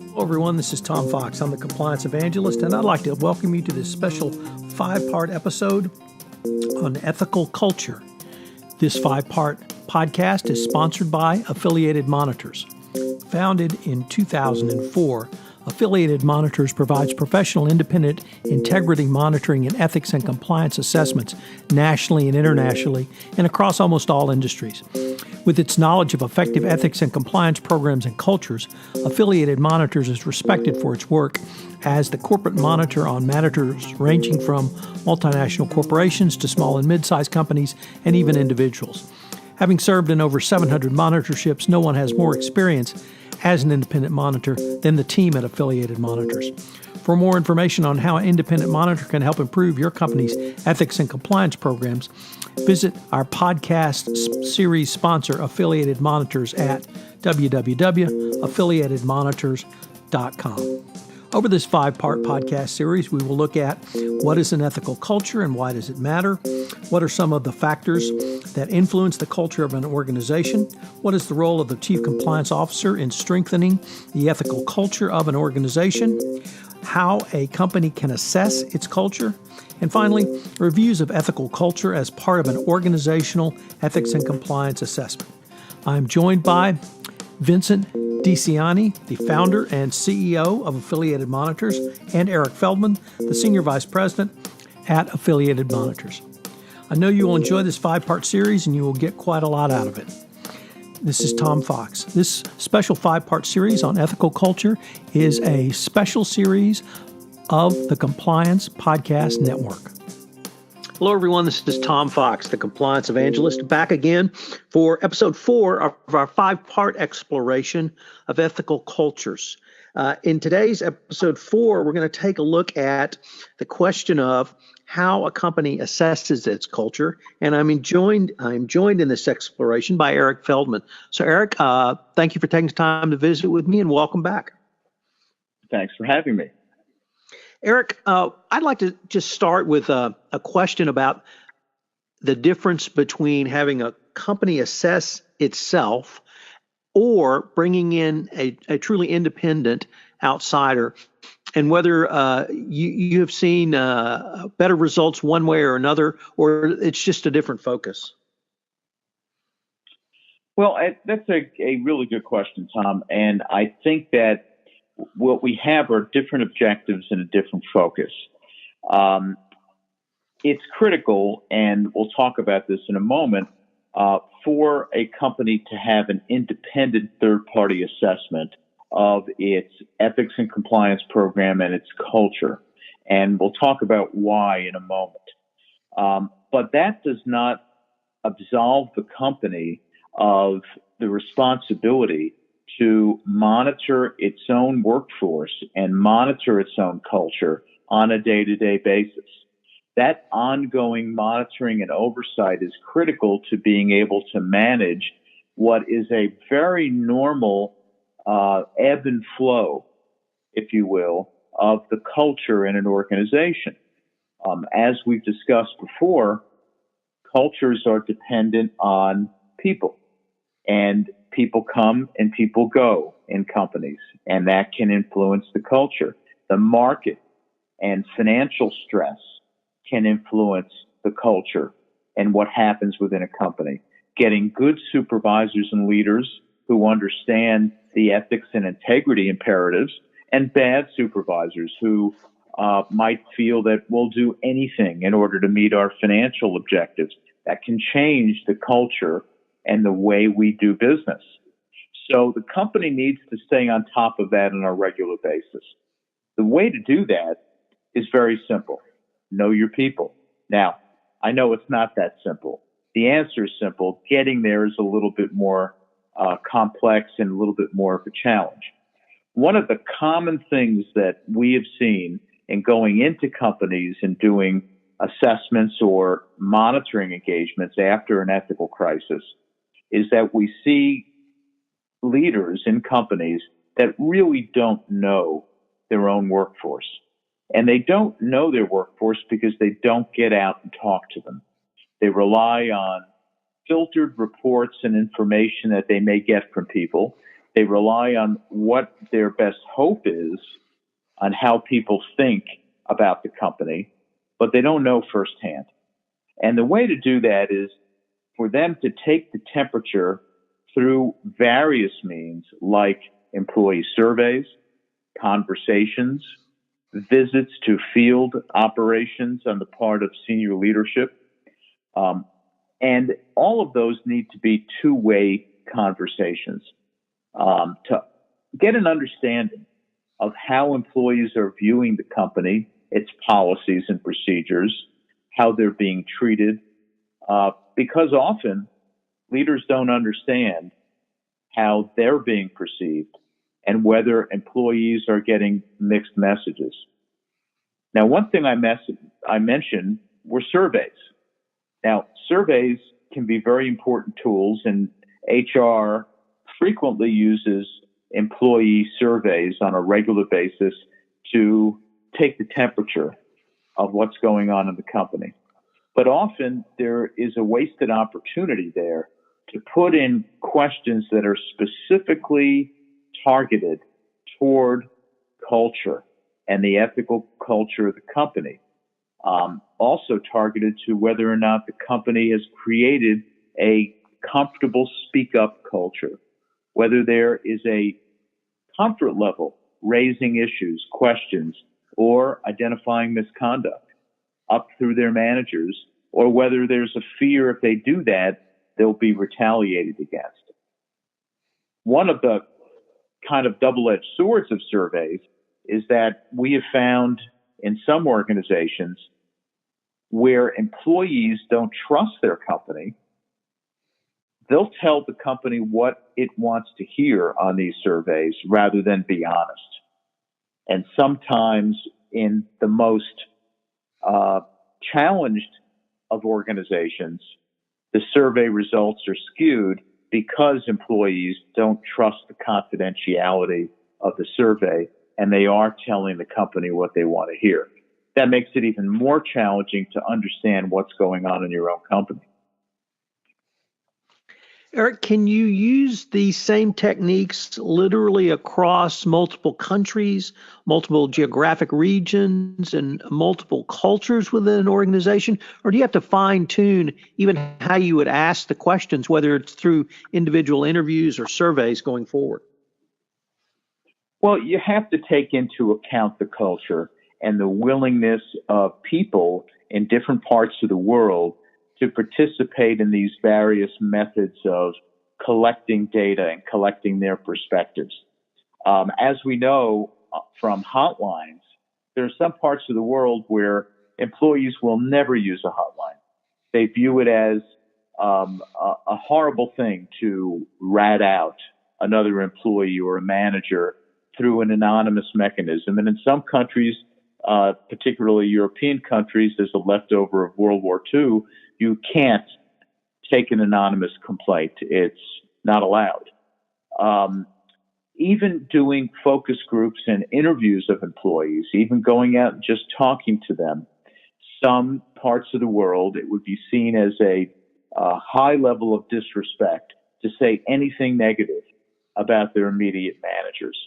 Hello, everyone. This is Tom Fox. I'm the Compliance Evangelist, and I'd like to welcome you to this special 5-part episode on ethical culture. This 5-part podcast is sponsored by Affiliated Monitors. Founded in 2004, Affiliated Monitors provides professional, independent integrity monitoring and ethics and compliance assessments nationally and internationally and across almost all industries. With its knowledge of effective ethics and compliance programs and cultures, Affiliated Monitors is respected for its work as the corporate monitor on matters ranging from multinational corporations to small and mid-sized companies and even individuals. Having served in over 700 monitorships, no one has more experience as an independent monitor than the team at Affiliated Monitors. For more information on how an independent monitor can help improve your company's ethics and compliance programs, visit our podcast series sponsor, Affiliated Monitors, at www.affiliatedmonitors.com. Over this 5-part podcast series, we will look at what is an ethical culture and why does it matter, what are some of the factors that influence the culture of an organization, what is the role of the Chief Compliance Officer in strengthening the ethical culture of an organization, how a company can assess its culture, and finally, reviews of ethical culture as part of an organizational ethics and compliance assessment. I'm joined by Vincent DiCiani, the founder and CEO of Affiliated Monitors, and Eric Feldman, the Senior Vice President at Affiliated Monitors. I know you will enjoy this 5-part series and you will get quite a lot out of it. This is Tom Fox. This special 5-part series on ethical culture is a special series of the Compliance Podcast Network. Hello, everyone. This is Tom Fox, the Compliance Evangelist, back again for episode 4 of our 5-part exploration of ethical cultures. In today's episode 4, we're going to take a look at the question of how a company assesses its culture, and I'm joined in this exploration by Eric Feldman. So, Eric, thank you for taking the time to visit with me, and welcome back. Thanks for having me. Eric, I'd like to just start with a question about the difference between having a company assess itself or bringing in a truly independent outsider, and whether you have seen better results one way or another, or it's just a different focus. Well, that's a really good question, Tom. And I think that what we have are different objectives and a different focus. It's critical, and we'll talk about this in a moment, for a company to have an independent third-party assessment of its ethics and compliance program and its culture. And we'll talk about why in a moment. But that does not absolve the company of the responsibility to monitor its own workforce and monitor its own culture on a day-to-day basis. That ongoing monitoring and oversight is critical to being able to manage what is a very normal ebb and flow, if you will, of the culture in an organization. As we've discussed before, cultures are dependent on people, and people come and people go in companies, and that can influence the culture. The market and financial stress can influence the culture and what happens within a company. Getting good supervisors and leaders who understand the ethics and integrity imperatives, and bad supervisors who might feel that we'll do anything in order to meet our financial objectives. That can change the culture and the way we do business. So the company needs to stay on top of that on a regular basis. The way to do that is very simple. Know your people. Now, I know it's not that simple. The answer is simple. Getting there is a little bit more complex and a little bit more of a challenge. One of the common things that we have seen in going into companies and doing assessments or monitoring engagements after an ethical crisis is that we see leaders in companies that really don't know their own workforce. And they don't know their workforce because they don't get out and talk to them. They rely on filtered reports and information that they may get from people. They rely on what their best hope is on how people think about the company, but they don't know firsthand. And the way to do that is for them to take the temperature through various means like employee surveys, conversations, visits to field operations on the part of senior leadership. And all of those need to be two-way conversations to get an understanding of how employees are viewing the company, its policies and procedures, how they're being treated, because often leaders don't understand how they're being perceived and whether employees are getting mixed messages. Now, one thing I mentioned were surveys. Now, surveys can be very important tools, and HR frequently uses employee surveys on a regular basis to take the temperature of what's going on in the company. But often there is a wasted opportunity there to put in questions that are specifically targeted toward culture and the ethical culture of the company. Also targeted to whether or not the company has created a comfortable speak up culture, whether there is a comfort level raising issues, questions, or identifying misconduct up through their managers, or whether there's a fear if they do that, they'll be retaliated against. One of the kind of double-edged swords of surveys is that we have found in some organizations where employees don't trust their company, they'll tell the company what it wants to hear on these surveys rather than be honest. And sometimes in the most challenged of organizations, the survey results are skewed because employees don't trust the confidentiality of the survey and they are telling the company what they want to hear. That makes it even more challenging to understand what's going on in your own company. Eric, can you use these same techniques literally across multiple countries, multiple geographic regions, and multiple cultures within an organization? Or do you have to fine tune even how you would ask the questions, whether it's through individual interviews or surveys going forward? Well, you have to take into account the culture and the willingness of people in different parts of the world to participate in these various methods of collecting data and collecting their perspectives. As we know from hotlines, there are some parts of the world where employees will never use a hotline. They view it as a horrible thing to rat out another employee or a manager through an anonymous mechanism. And in some countries, particularly European countries, as a leftover of World War II, you can't take an anonymous complaint. It's not allowed. Even doing focus groups and interviews of employees, even going out and just talking to them, some parts of the world, it would be seen as a high level of disrespect to say anything negative about their immediate managers.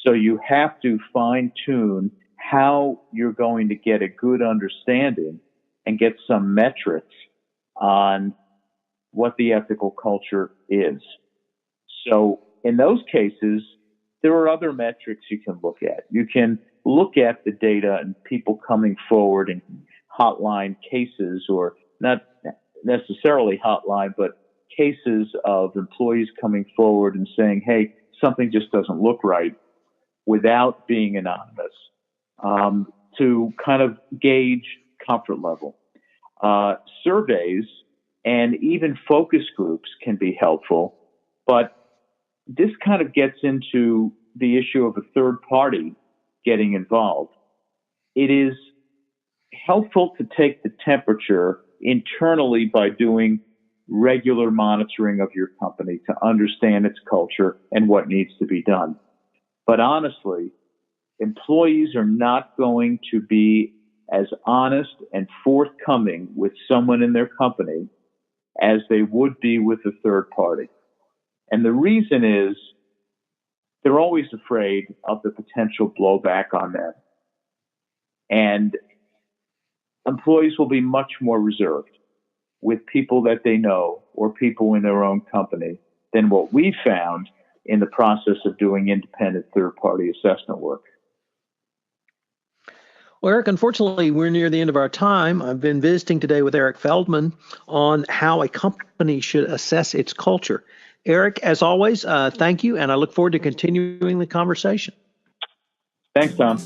So you have to fine tune how you're going to get a good understanding and get some metrics on what the ethical culture is. So in those cases, there are other metrics you can look at. You can look at the data and people coming forward in hotline cases, or not necessarily hotline, but cases of employees coming forward and saying, hey, something just doesn't look right, without being anonymous, to kind of gauge comfort level. Surveys and even focus groups can be helpful, but this kind of gets into the issue of a third party getting involved. It is helpful to take the temperature internally by doing regular monitoring of your company to understand its culture and what needs to be done. But honestly, employees are not going to be as honest and forthcoming with someone in their company as they would be with a third party. And the reason is they're always afraid of the potential blowback on them. And employees will be much more reserved with people that they know or people in their own company than what we found in the process of doing independent third-party assessment work. Well, Eric, unfortunately, we're near the end of our time. I've been visiting today with Eric Feldman on how a company should assess its culture. Eric, as always, thank you, and I look forward to continuing the conversation. Thanks, Tom.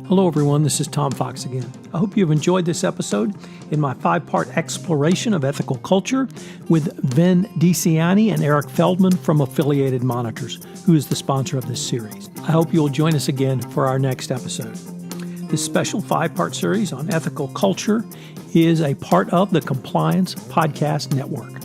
Hello, everyone. This is Tom Fox again. I hope you've enjoyed this episode in my 5-part exploration of ethical culture with Vin DiCiani and Eric Feldman from Affiliated Monitors, who is the sponsor of this series. I hope you'll join us again for our next episode. This special 5-part series on ethical culture is a part of the Compliance Podcast Network.